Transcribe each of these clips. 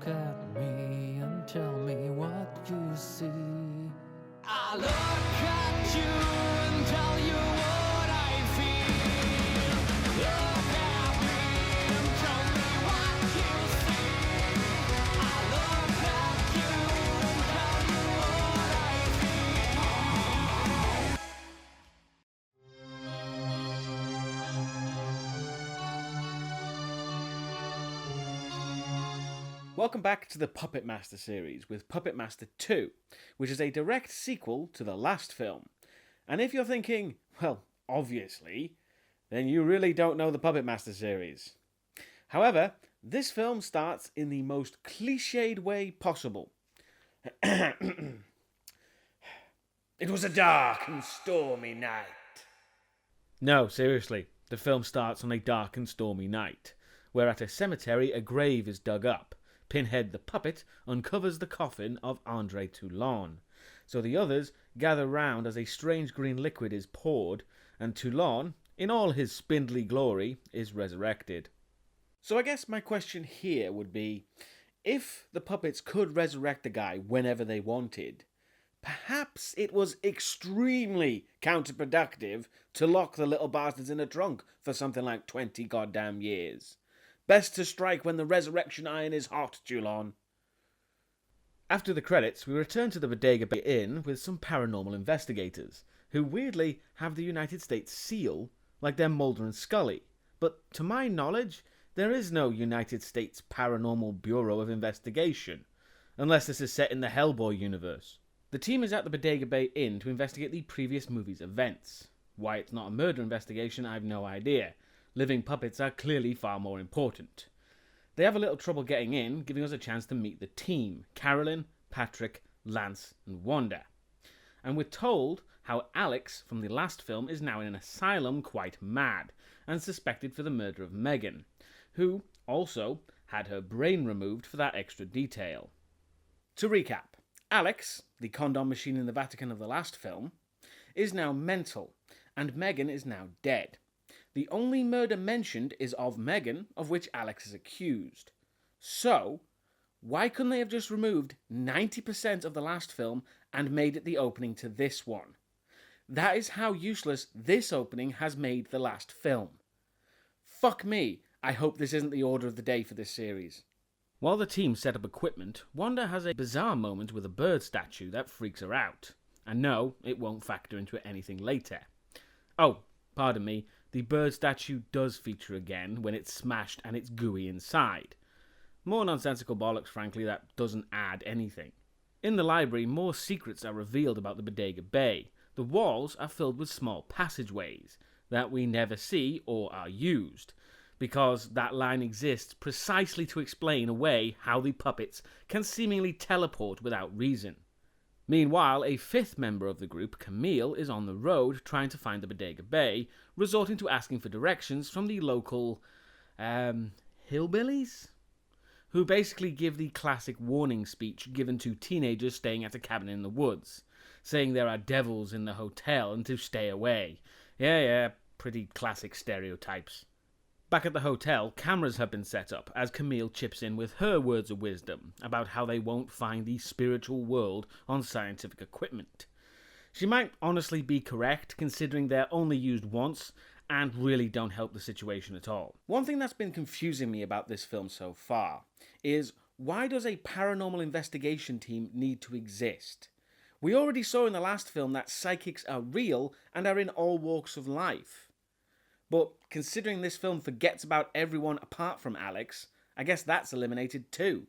Look at me and tell me what you see. I look at you and tell you what I feel. Look at me and tell me what you see. I look at you and tell you what I feel. Welcome back to the Puppetmaster series with Puppetmaster 2, which is a direct sequel to the last film. And if you're thinking, well, obviously, then you really don't know the Puppetmaster series. However, this film starts in the most cliched way possible. It was a dark and stormy night. No, seriously, the film starts on a dark and stormy night, where at a cemetery a grave is dug up. Pinhead the puppet uncovers the coffin of Andre Toulon, so the others gather round as a strange green liquid is poured, and Toulon, in all his spindly glory, is resurrected. So I guess my question here would be, if the puppets could resurrect the guy whenever they wanted, perhaps it was extremely counterproductive to lock the little bastards in a trunk for something like 20 goddamn years. Best to strike when the resurrection iron is hot, Toulon. After the credits, we return to the Bodega Bay Inn with some paranormal investigators, who weirdly have the United States seal, like they're Mulder and Scully. But to my knowledge, there is no United States Paranormal Bureau of Investigation, unless this is set in the Hellboy universe. The team is at the Bodega Bay Inn to investigate the previous movie's events. Why it's not a murder investigation, I have no idea. Living puppets are clearly far more important. They have a little trouble getting in, giving us a chance to meet the team, Carolyn, Patrick, Lance, and Wanda. And we're told how Alex from the last film is now in an asylum quite mad, and suspected for the murder of Megan, who also had her brain removed for that extra detail. To recap, Alex, the condom machine in the Vatican of the last film, is now mental, and Megan is now dead. The only murder mentioned is of Megan, of which Alex is accused. So, why couldn't they have just removed 90% of the last film and made it the opening to this one? That is how useless this opening has made the last film. Fuck me, I hope this isn't the order of the day for this series. While the team set up equipment, Wanda has a bizarre moment with a bird statue that freaks her out. And no, it won't factor into anything later. Oh, pardon me, the bird statue does feature again when it's smashed and it's gooey inside. More nonsensical bollocks, frankly, that doesn't add anything. In the library, more secrets are revealed about the Bodega Bay. The walls are filled with small passageways that we never see or are used, because that line exists precisely to explain away how the puppets can seemingly teleport without reason. Meanwhile, a fifth member of the group, Camille, is on the road trying to find the Bodega Bay, resorting to asking for directions from the local, hillbillies? Who basically give the classic warning speech given to teenagers staying at a cabin in the woods, saying there are devils in the hotel and to stay away. Yeah, pretty classic stereotypes. Back at the hotel, cameras have been set up as Camille chips in with her words of wisdom about how they won't find the spiritual world on scientific equipment. She might honestly be correct, considering they're only used once and really don't help the situation at all. One thing that's been confusing me about this film so far is, why does a paranormal investigation team need to exist? We already saw in the last film that psychics are real and are in all walks of life. But considering this film forgets about everyone apart from Alex, I guess that's eliminated too.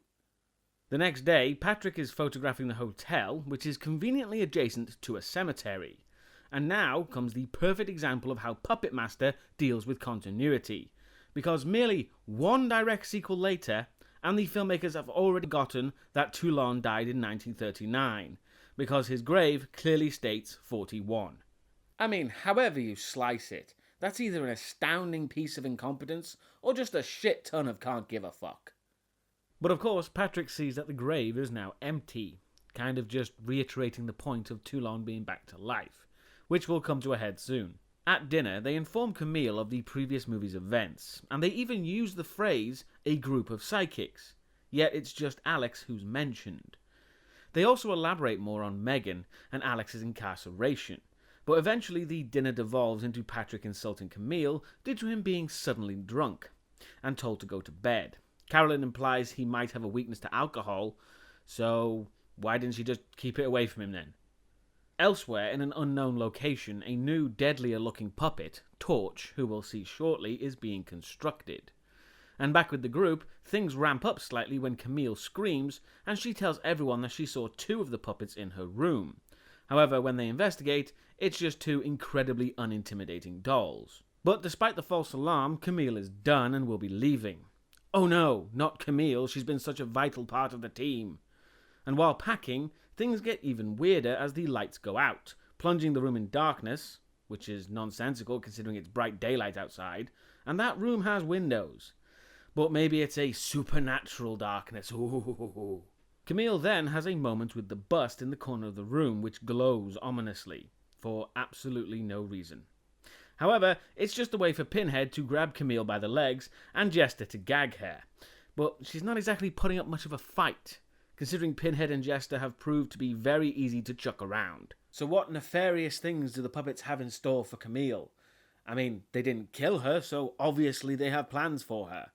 The next day, Patrick is photographing the hotel, which is conveniently adjacent to a cemetery. And now comes the perfect example of how Puppetmaster deals with continuity. Because merely one direct sequel later, and the filmmakers have already forgotten that Toulon died in 1939, because his grave clearly states 41. I mean, however you slice it, that's either an astounding piece of incompetence or just a shit ton of can't give a fuck. But of course, Patrick sees that the grave is now empty, kind of just reiterating the point of Toulon being back to life, which will come to a head soon. At dinner, they inform Camille of the previous movie's events, and they even use the phrase, a group of psychics. yet it's just Alex who's mentioned. They also elaborate more on Megan and Alex's incarceration, but eventually the dinner devolves into Patrick insulting Camille due to him being suddenly drunk and told to go to bed. Carolyn implies he might have a weakness to alcohol, so why didn't she just keep it away from him then? Elsewhere, in an unknown location, a new, deadlier-looking puppet, Torch, who we'll see shortly, is being constructed. And back with the group, things ramp up slightly when Camille screams, and she tells everyone that she saw 2 of the puppets in her room. However, when they investigate, it's just 2 incredibly unintimidating dolls. But despite the false alarm, Camille is done and will be leaving. Oh no, not Camille, she's been such a vital part of the team. And while packing, things get even weirder as the lights go out, plunging the room in darkness, which is nonsensical considering it's bright daylight outside, and that room has windows. But maybe it's a supernatural darkness. Ooh. Camille then has a moment with the bust in the corner of the room which glows ominously, for absolutely no reason. However, it's just a way for Pinhead to grab Camille by the legs and Jester to gag her. But she's not exactly putting up much of a fight, considering Pinhead and Jester have proved to be very easy to chuck around. So what nefarious things do the puppets have in store for Camille? I mean, they didn't kill her, so obviously they have plans for her.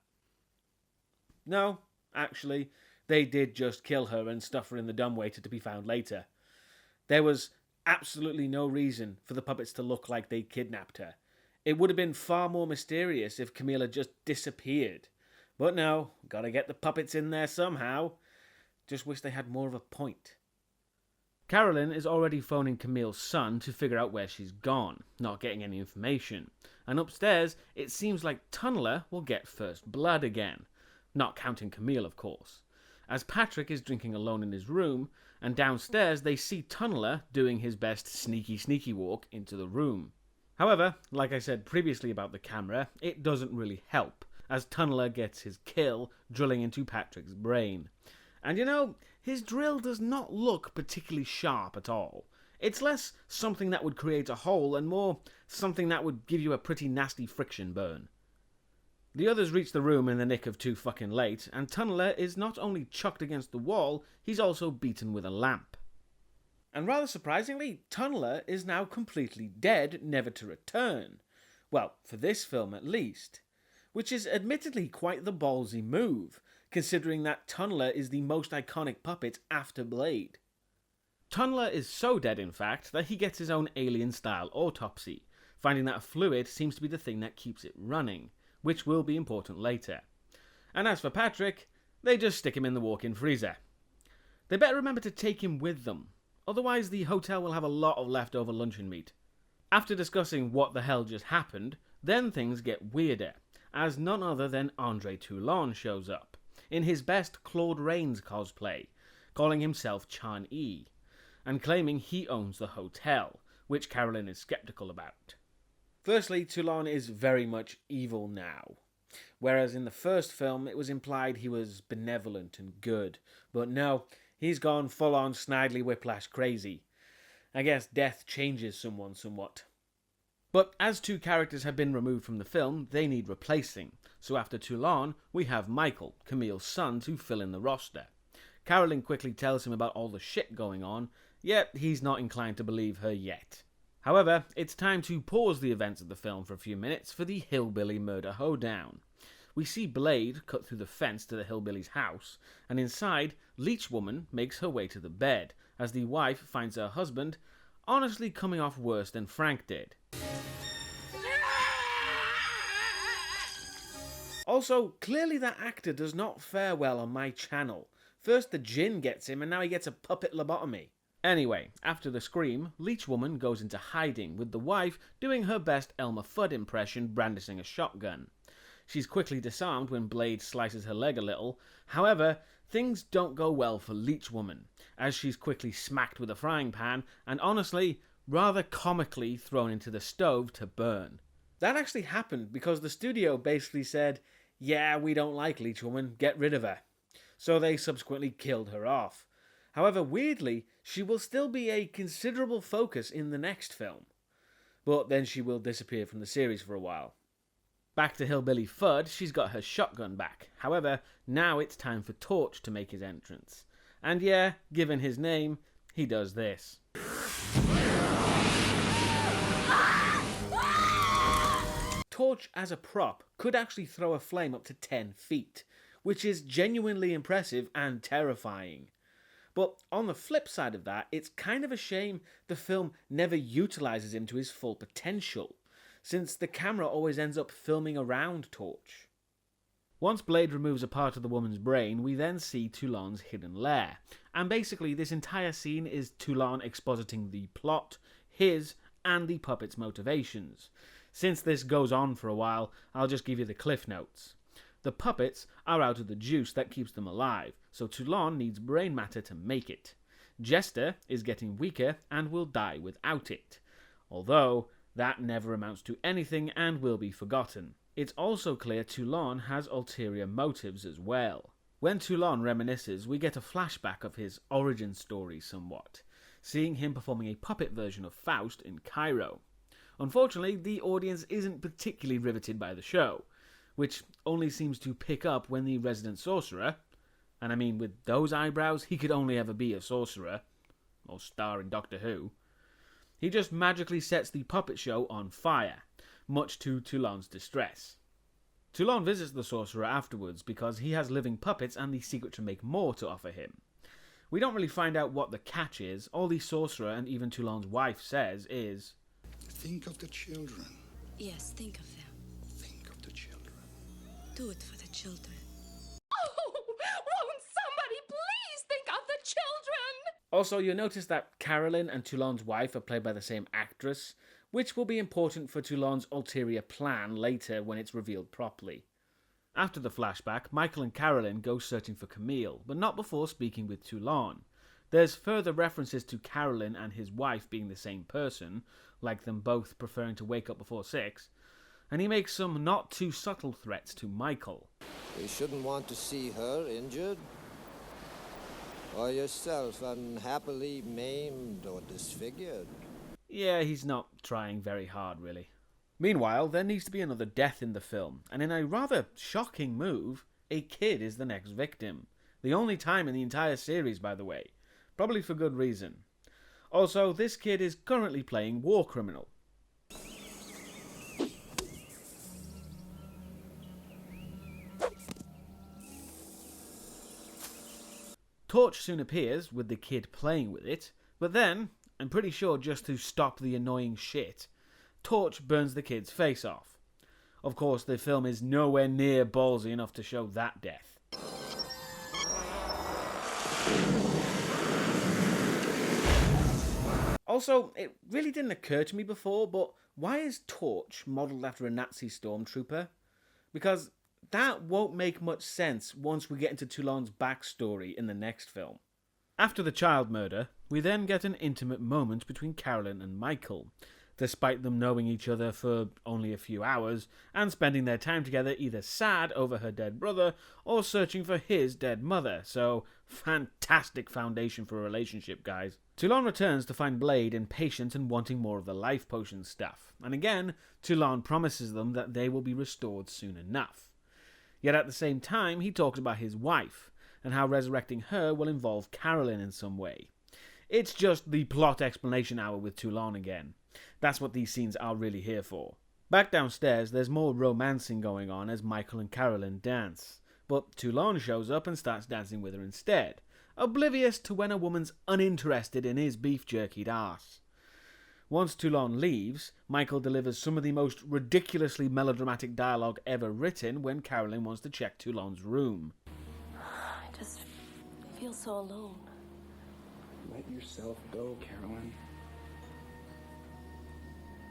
No, actually, they did just kill her and stuff her in the dumbwaiter to be found later. There was absolutely no reason for the puppets to look like they kidnapped her. It would have been far more mysterious if Camille had just disappeared. But no, gotta get the puppets in there somehow. Just wish they had more of a point. Carolyn is already phoning Camille's son to figure out where she's gone, not getting any information. And upstairs, it seems like Tunneler will get first blood again. Not counting Camille, of course. As Patrick is drinking alone in his room, and downstairs they see Tunneler doing his best sneaky walk into the room. However, like I said previously about the camera, it doesn't really help, as Tunneler gets his kill drilling into Patrick's brain. And you know, his drill does not look particularly sharp at all. It's less something that would create a hole and more something that would give you a pretty nasty friction burn. The others reach the room in the nick of too fucking late, and Tunneler is not only chucked against the wall, he's also beaten with a lamp. And rather surprisingly, Tunneler is now completely dead, never to return. Well, for this film at least. Which is admittedly quite the ballsy move, considering that Tunneler is the most iconic puppet after Blade. Tunneler is so dead, in fact, that he gets his own alien-style autopsy, finding that a fluid seems to be the thing that keeps it running, which will be important later. And as for Patrick, they just stick him in the walk-in freezer. They better remember to take him with them, otherwise the hotel will have a lot of leftover luncheon meat. After discussing what the hell just happened, then things get weirder, as none other than Andre Toulon shows up, in his best Claude Rains cosplay, calling himself Chan-E, and claiming he owns the hotel, which Carolyn is skeptical about. Firstly, Toulon is very much evil now, whereas in the first film it was implied he was benevolent and good, but no, he's gone full-on Snidely Whiplash crazy. I guess death changes someone somewhat. But as 2 characters have been removed from the film, they need replacing, so after Toulon, we have Michael, Camille's son, to fill in the roster. Carolyn quickly tells him about all the shit going on, yet he's not inclined to believe her yet. However, it's time to pause the events of the film for a few minutes for the hillbilly murder hoedown. We see Blade cut through the fence to the hillbilly's house, and inside, Leech Woman makes her way to the bed, as the wife finds her husband honestly coming off worse than Frank did. Also, clearly that actor does not fare well on my channel. First the gin gets him, and now he gets a puppet lobotomy. Anyway, after the scream, Leech Woman goes into hiding, with the wife doing her best Elmer Fudd impression brandishing a shotgun. She's quickly disarmed when Blade slices her leg a little. However, things don't go well for Leech Woman, as she's quickly smacked with a frying pan and honestly, rather comically thrown into the stove to burn. That actually happened because the studio basically said, yeah, we don't like Leech Woman, get rid of her. So they subsequently killed her off. However, weirdly, she will still be a considerable focus in the next film. But then she will disappear from the series for a while. Back to Hillbilly Fudd, she's got her shotgun back. However, now it's time for Torch to make his entrance. And yeah, given his name, he does this. Torch as a prop could actually throw a flame up to 10 feet, which is genuinely impressive and terrifying. But on the flip side of that, it's kind of a shame the film never utilises him to his full potential, since the camera always ends up filming around Torch. Once Blade removes a part of the woman's brain, we then see Toulon's hidden lair, and basically this entire scene is Toulon expositing the plot, his and the puppet's motivations. Since this goes on for a while, I'll just give you the cliff notes. The puppets are out of the juice that keeps them alive, so Toulon needs brain matter to make it. Jester is getting weaker and will die without it, although that never amounts to anything and will be forgotten. It's also clear Toulon has ulterior motives as well. When Toulon reminisces, we get a flashback of his origin story somewhat, seeing him performing a puppet version of Faust in Cairo. Unfortunately, the audience isn't particularly riveted by the show, which only seems to pick up when the resident sorcerer, and I mean with those eyebrows, he could only ever be a sorcerer, or star in Doctor Who. He just magically sets the puppet show on fire, much to Toulon's distress. Toulon visits the sorcerer afterwards because he has living puppets and the secret to make more to offer him. We don't really find out what the catch is. All the sorcerer and even Toulon's wife says is, "Think of the children. Yes, think of them. Think of the children. Do it for the children." Oh, won't somebody please think of the children? Also, you'll notice that Carolyn and Toulon's wife are played by the same actress, which will be important for Toulon's ulterior plan later when it's revealed properly. After the flashback, Michael and Carolyn go searching for Camille, but not before speaking with Toulon. There's further references to Carolyn and his wife being the same person, like them both preferring to wake up before 6, and he makes some not too subtle threats to Michael. We shouldn't want to see her injured, or yourself unhappily maimed or disfigured. Yeah, he's not trying very hard, really. Meanwhile, there needs to be another death in the film, and in a rather shocking move, a kid is the next victim. The only time in the entire series, by the way. Probably for good reason. Also, this kid is currently playing War Criminal. Torch soon appears, with the kid playing with it, but then, I'm pretty sure just to stop the annoying shit, Torch burns the kid's face off. Of course, the film is nowhere near ballsy enough to show that death. Also, it really didn't occur to me before, but why is Torch modelled after a Nazi stormtrooper? Because that won't make much sense once we get into Toulon's backstory in the next film. After the child murder, we then get an intimate moment between Carolyn and Michael, despite them knowing each other for only a few hours and spending their time together either sad over her dead brother or searching for his dead mother. So, fantastic foundation for a relationship, guys. Toulon returns to find Blade impatient and wanting more of the life potion stuff, and again, Toulon promises them that they will be restored soon enough. Yet at the same time, he talks about his wife, and how resurrecting her will involve Carolyn in some way. It's just the plot explanation hour with Toulon again. That's what these scenes are really here for. Back downstairs, there's more romancing going on as Michael and Carolyn dance, but Toulon shows up and starts dancing with her instead, oblivious to when a woman's uninterested in his beef jerkied arse. Once Toulon leaves, Michael delivers some of the most ridiculously melodramatic dialogue ever written when Carolyn wants to check Toulon's room. I just feel so alone. Let yourself go, Carolyn.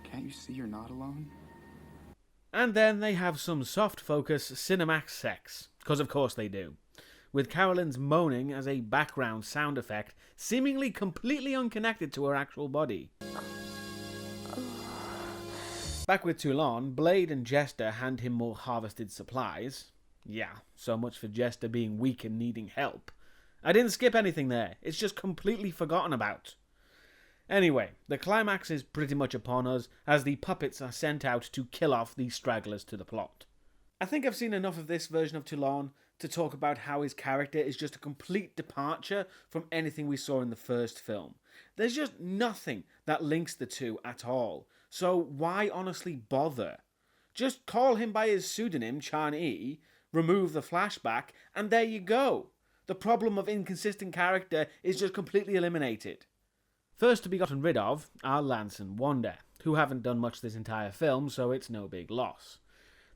Can't you see you're not alone? And then they have some soft focus Cinemax sex, because of course they do, with Carolyn's moaning as a background sound effect seemingly completely unconnected to her actual body. Back with Toulon, Blade and Jester hand him more harvested supplies. Yeah, so much for Jester being weak and needing help. I didn't skip anything there, it's just completely forgotten about. Anyway, the climax is pretty much upon us as the puppets are sent out to kill off the stragglers to the plot. I think I've seen enough of this version of Toulon to talk about how his character is just a complete departure from anything we saw in the first film. There's just nothing that links the two at all, so why honestly bother? Just call him by his pseudonym, Chan-E, remove the flashback, and there you go. The problem of inconsistent character is just completely eliminated. First to be gotten rid of are Lance and Wanda, who haven't done much this entire film, so it's no big loss.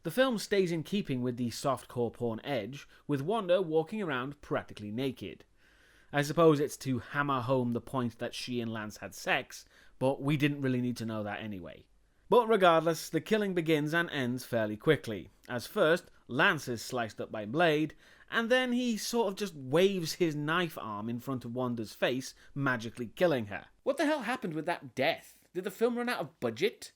The film stays in keeping with the softcore porn edge, with Wanda walking around practically naked. I suppose it's to hammer home the point that she and Lance had sex, but we didn't really need to know that anyway. But regardless, the killing begins and ends fairly quickly, as first Lance is sliced up by Blade, and then he sort of just waves his knife arm in front of Wanda's face, magically killing her. What the hell happened with that death? Did the film run out of budget?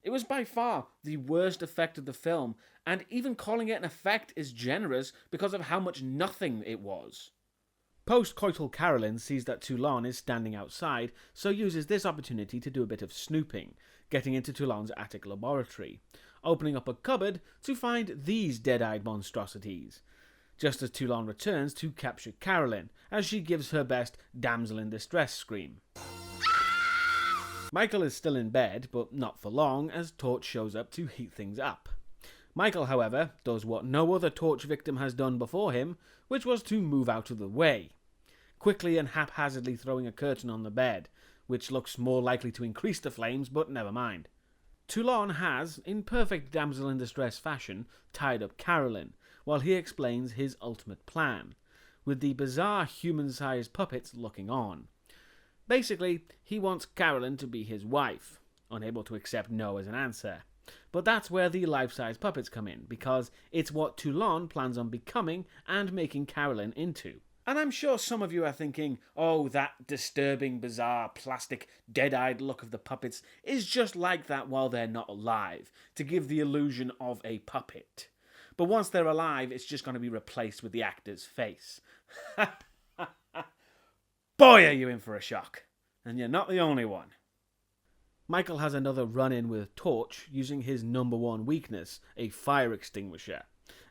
It was by far the worst effect of the film, and even calling it an effect is generous because of how much nothing it was. Post-coital Carolyn sees that Toulon is standing outside, so uses this opportunity to do a bit of snooping, getting into Toulon's attic laboratory, opening up a cupboard to find these dead-eyed monstrosities, just as Toulon returns to capture Carolyn, as she gives her best damsel-in-distress scream. Michael is still in bed, but not for long, as Torch shows up to heat things up. Michael, however, does what no other Torch victim has done before him, which was to move out of the way, quickly and haphazardly throwing a curtain on the bed, which looks more likely to increase the flames, but never mind. Toulon has, in perfect damsel-in-distress fashion, tied up Carolyn, while he explains his ultimate plan, with the bizarre human-sized puppets looking on. Basically, he wants Carolyn to be his wife, unable to accept no as an answer. But that's where the life-size puppets come in, because it's what Toulon plans on becoming and making Carolyn into. And I'm sure some of you are thinking, oh, that disturbing, bizarre, plastic, dead-eyed look of the puppets is just like that while they're not alive, to give the illusion of a puppet. But once they're alive, it's just going to be replaced with the actor's face. Boy, are you in for a shock. And you're not the only one. Michael has another run-in with Torch using his number one weakness, a fire extinguisher,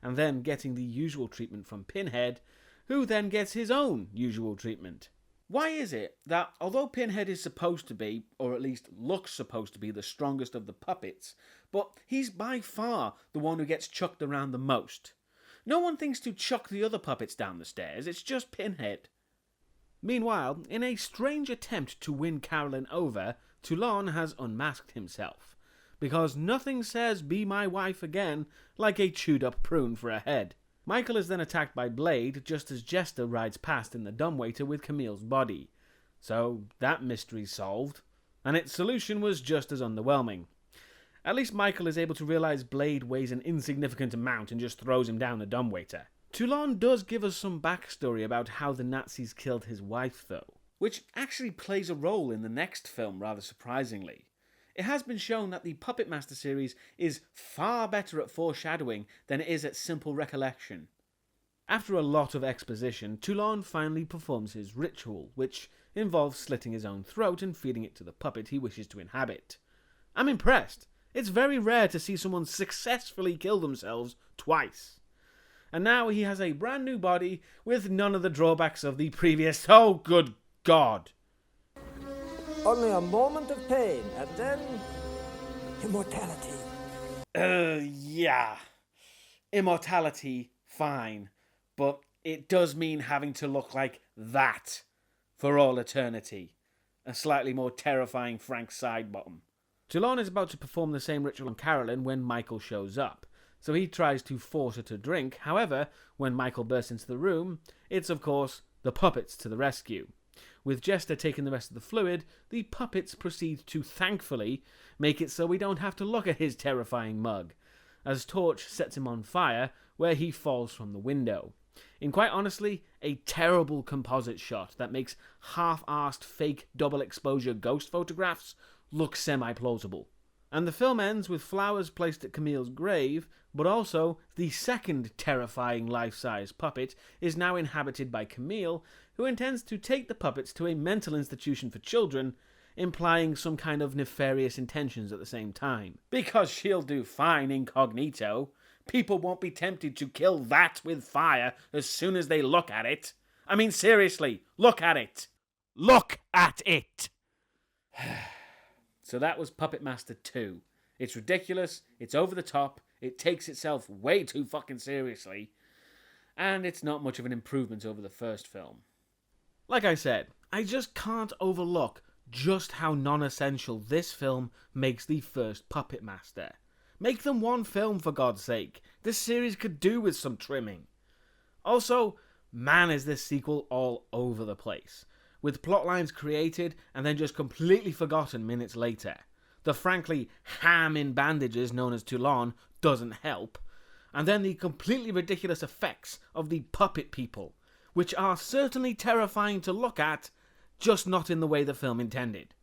and then getting the usual treatment from Pinhead, who then gets his own usual treatment. Why is it that although Pinhead is supposed to be, or at least looks supposed to be, the strongest of the puppets, but he's by far the one who gets chucked around the most? No one thinks to chuck the other puppets down the stairs, it's just Pinhead. Meanwhile, in a strange attempt to win Carolyn over, Toulon has unmasked himself, because nothing says "be my wife again" like a chewed-up prune for a head. Michael is then attacked by Blade just as Jester rides past in the dumbwaiter with Camille's body. So that mystery's solved, and its solution was just as underwhelming. At least Michael is able to realise Blade weighs an insignificant amount and just throws him down the dumbwaiter. Toulon does give us some backstory about how the Nazis killed his wife, though, which actually plays a role in the next film, rather surprisingly. It has been shown that the Puppetmaster series is far better at foreshadowing than it is at simple recollection. After a lot of exposition, Toulon finally performs his ritual, which involves slitting his own throat and feeding it to the puppet he wishes to inhabit. I'm impressed. It's very rare to see someone successfully kill themselves twice. And now he has a brand new body with none of the drawbacks of the previous. Oh, good God. Only a moment of pain, and then immortality. Yeah. Immortality, fine. But it does mean having to look like that for all eternity. A slightly more terrifying Frank Sidebottom. Toulon is about to perform the same ritual on Carolyn when Michael shows up. So he tries to force her to drink. However, when Michael bursts into the room, it's of course the puppets to the rescue. With Jester taking the rest of the fluid, the puppets proceed to thankfully make it so we don't have to look at his terrifying mug, as Torch sets him on fire where he falls from the window. In quite honestly, a terrible composite shot that makes half-arsed fake double exposure ghost photographs look semi-plausible. And the film ends with flowers placed at Camille's grave, but also the second terrifying life-size puppet is now inhabited by Camille, who intends to take the puppets to a mental institution for children implying some kind of nefarious intentions at the same time. Because she'll do fine incognito. People won't be tempted to kill that with fire as soon as they look at it. I mean, seriously, look at it. Look at it! So that was Puppetmaster 2. It's ridiculous, it's over the top, it takes itself way too fucking seriously, and it's not much of an improvement over the first film. Like I said, I just can't overlook just how non-essential this film makes the first Puppetmaster. Make them one film, for God's sake. This series could do with some trimming. Also, man, is this sequel all over the place, with plotlines created and then just completely forgotten minutes later. The frankly ham in bandages known as Toulon doesn't help, and then the completely ridiculous effects of the puppet people, which are certainly terrifying to look at, just not in the way the film intended.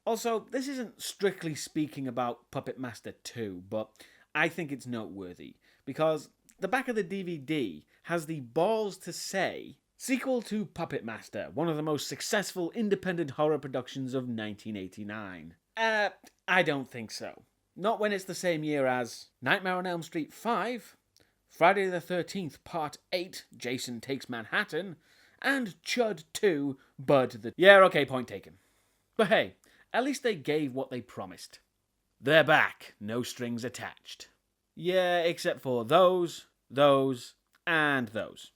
Also, this isn't strictly speaking about Puppetmaster 2, but I think it's noteworthy, because the back of the DVD has the balls to say, sequel to Puppetmaster, one of the most successful independent horror productions of 1989. I don't think so. Not when it's the same year as Nightmare on Elm Street 5, Friday the 13th Part 8, Jason Takes Manhattan, and Chud 2, Bud the... Yeah, okay, point taken. But hey, at least they gave what they promised. They're back, no strings attached. Yeah, except for those, and those.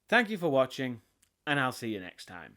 Thank you for watching, and I'll see you next time.